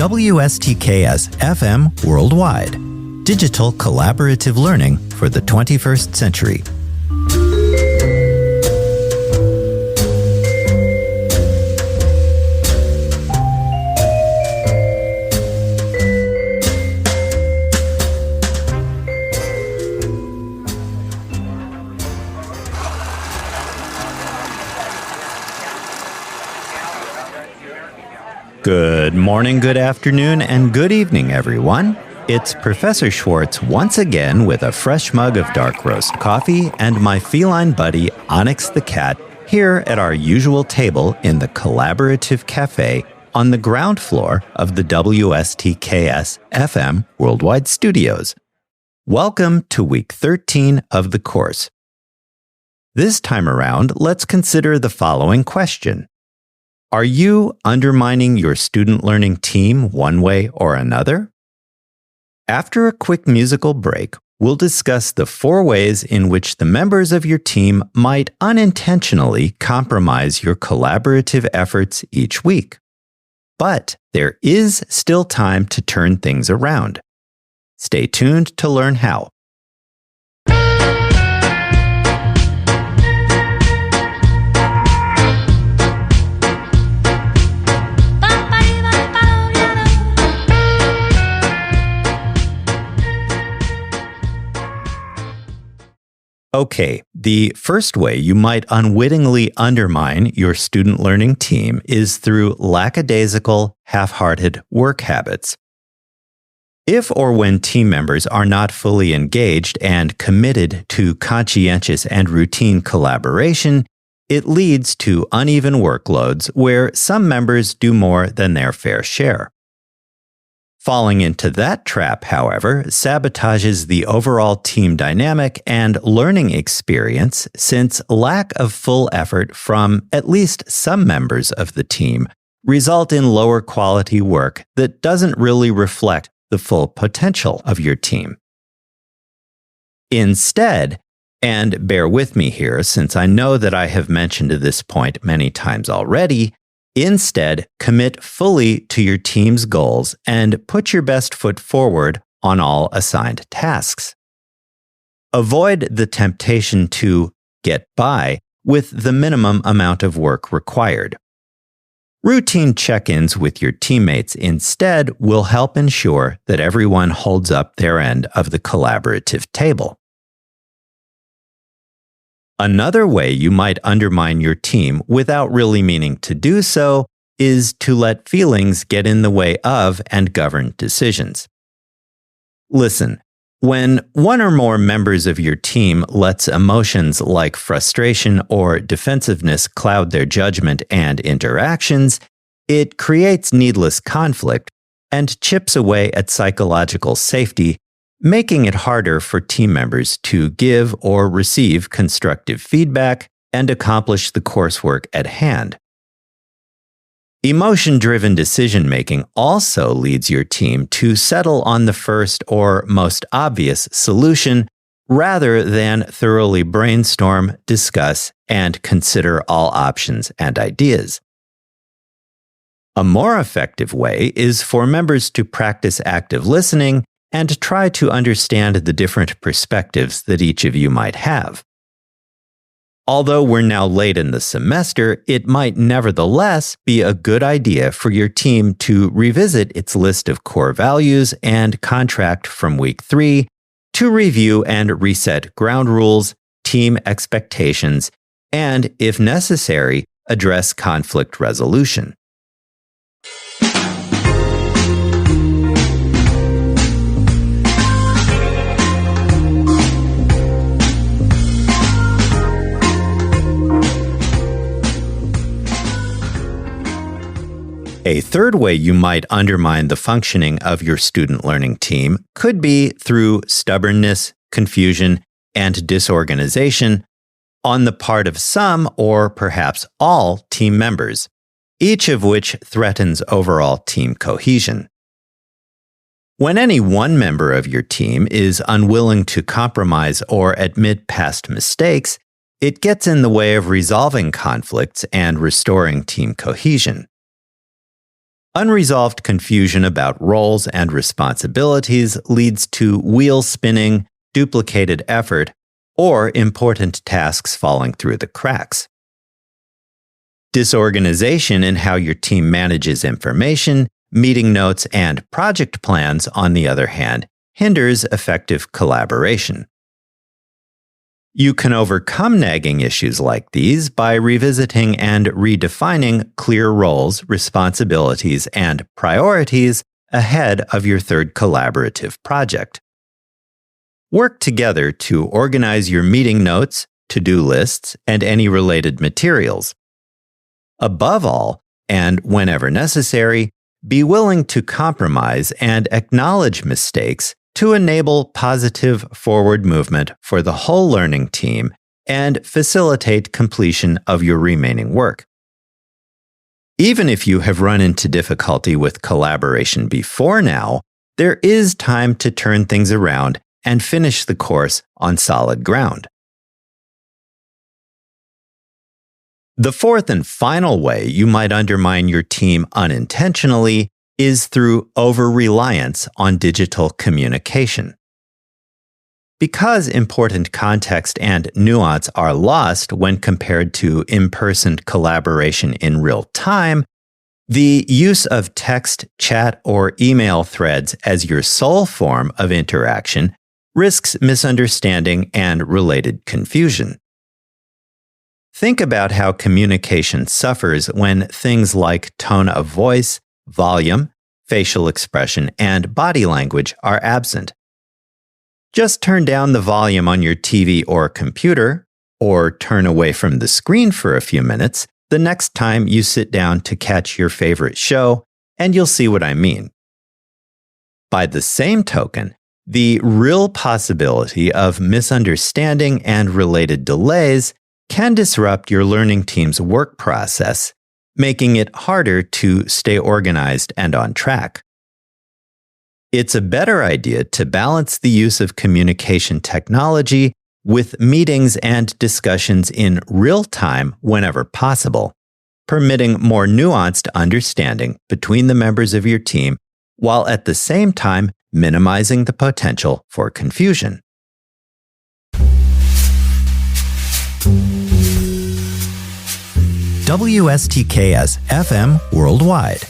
WSTKS-FM Worldwide. Digital collaborative learning for the 21st century. Good morning, good afternoon, and good evening, everyone. It's Professor Schwartz once again with a fresh mug of dark roast coffee and my feline buddy, Onyx the cat, here at our usual table in the Collaborative Cafe on the ground floor of the WSTKS-FM Worldwide Studios. Welcome to week 13 of the course. This time around, let's consider the following question. Are you undermining your student learning team one way or another? After a quick musical break, we'll discuss the 4 ways in which the members of your team might unintentionally compromise your collaborative efforts each week. But there is still time to turn things around. Stay tuned to learn how. Okay, the first way you might unwittingly undermine your student learning team is through lackadaisical, half-hearted work habits. If or when team members are not fully engaged and committed to conscientious and routine collaboration, it leads to uneven workloads where some members do more than their fair share. Falling into that trap, however, sabotages the overall team dynamic and learning experience since lack of full effort from at least some members of the team result in lower quality work that doesn't really reflect the full potential of your team. Instead, and bear with me here since I know that I have mentioned this point many times already, instead, commit fully to your team's goals and put your best foot forward on all assigned tasks. Avoid the temptation to get by with the minimum amount of work required. Routine check-ins with your teammates instead will help ensure that everyone holds up their end of the collaborative table. Another way you might undermine your team without really meaning to do so is to let feelings get in the way of and govern decisions. Listen, when one or more members of your team lets emotions like frustration or defensiveness cloud their judgment and interactions, it creates needless conflict and chips away at psychological safety, making it harder for team members to give or receive constructive feedback and accomplish the coursework at hand. Emotion-driven decision-making also leads your team to settle on the first or most obvious solution rather than thoroughly brainstorm, discuss, and consider all options and ideas. A more effective way is for members to practice active listening and try to understand the different perspectives that each of you might have. Although we're now late in the semester, it might nevertheless be a good idea for your team to revisit its list of core values and contract from week 3 to review and reset ground rules, team expectations, and, if necessary, address conflict resolution. A third way you might undermine the functioning of your student learning team could be through stubbornness, confusion, and disorganization on the part of some or perhaps all team members, each of which threatens overall team cohesion. When any one member of your team is unwilling to compromise or admit past mistakes, it gets in the way of resolving conflicts and restoring team cohesion. Unresolved confusion about roles and responsibilities leads to wheel spinning, duplicated effort, or important tasks falling through the cracks. Disorganization in how your team manages information, meeting notes, and project plans, on the other hand, hinders effective collaboration. You can overcome nagging issues like these by revisiting and redefining clear roles, responsibilities, and priorities ahead of your third collaborative project. Work together to organize your meeting notes, to-do lists, and any related materials. Above all, and whenever necessary, be willing to compromise and acknowledge mistakes to enable positive forward movement for the whole learning team and facilitate completion of your remaining work. Even if you have run into difficulty with collaboration before now, there is time to turn things around and finish the course on solid ground. The fourth and final way you might undermine your team unintentionally is through over-reliance on digital communication. Because important context and nuance are lost when compared to in-person collaboration in real time, the use of text, chat, or email threads as your sole form of interaction risks misunderstanding and related confusion. Think about how communication suffers when things like tone of voice, volume, facial expression, and body language are absent. Just turn down the volume on your TV or computer, or turn away from the screen for a few minutes the next time you sit down to catch your favorite show, and you'll see what I mean. By the same token, the real possibility of misunderstanding and related delays can disrupt your learning team's work process, making it harder to stay organized and on track. It's a better idea to balance the use of communication technology with meetings and discussions in real time whenever possible, permitting more nuanced understanding between the members of your team, while at the same time minimizing the potential for confusion. WSTKS-FM Worldwide.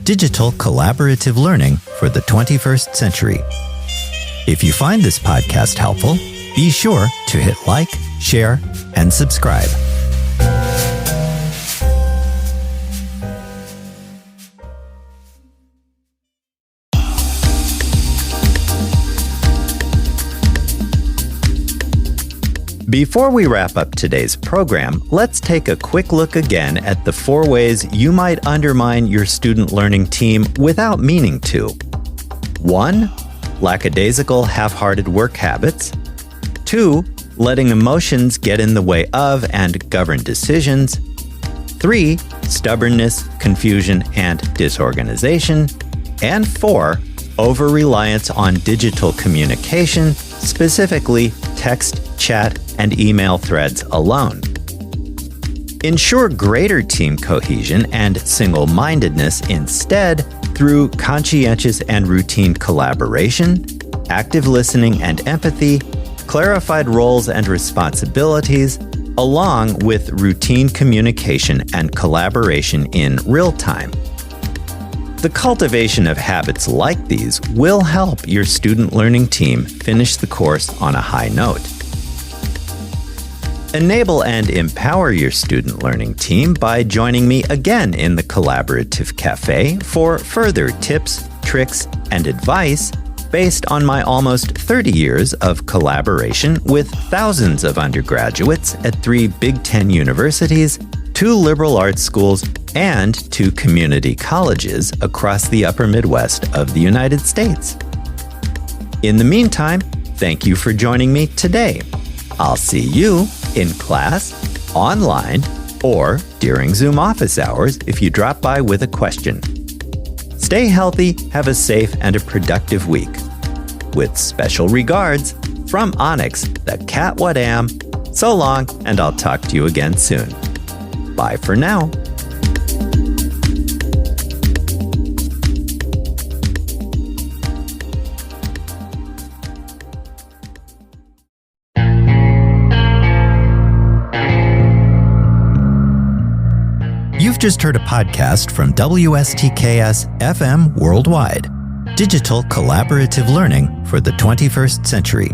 Digital collaborative learning for the 21st century. If you find this podcast helpful, be sure to hit like, share, and subscribe. Before we wrap up today's program, let's take a quick look again at the 4 ways you might undermine your student learning team without meaning to. 1. Lackadaisical, half-hearted work habits. 2. Letting emotions get in the way of and govern decisions. 3. Stubbornness, confusion, and disorganization. And 4. Over-reliance on digital communication, specifically text, chat, and email threads alone. Ensure greater team cohesion and single-mindedness instead through conscientious and routine collaboration, active listening and empathy, clarified roles and responsibilities, along with routine communication and collaboration in real time. The cultivation of habits like these will help your student learning team finish the course on a high note. Enable and empower your student learning team by joining me again in the Collaborative Cafe for further tips, tricks, and advice based on my almost 30 years of collaboration with thousands of undergraduates at 3 Big Ten universities, 2 liberal arts schools, and 2 community colleges across the upper Midwest of the United States. In the meantime, thank you for joining me today. I'll see you in class, online, or during Zoom office hours if you drop by with a question. Stay healthy, have a safe and a productive week. With special regards, from Onyx, the cat what am. So long, and I'll talk to you again soon. Bye for now. You've just heard a podcast from WSTKS-FM Worldwide. Digital collaborative learning for the 21st century.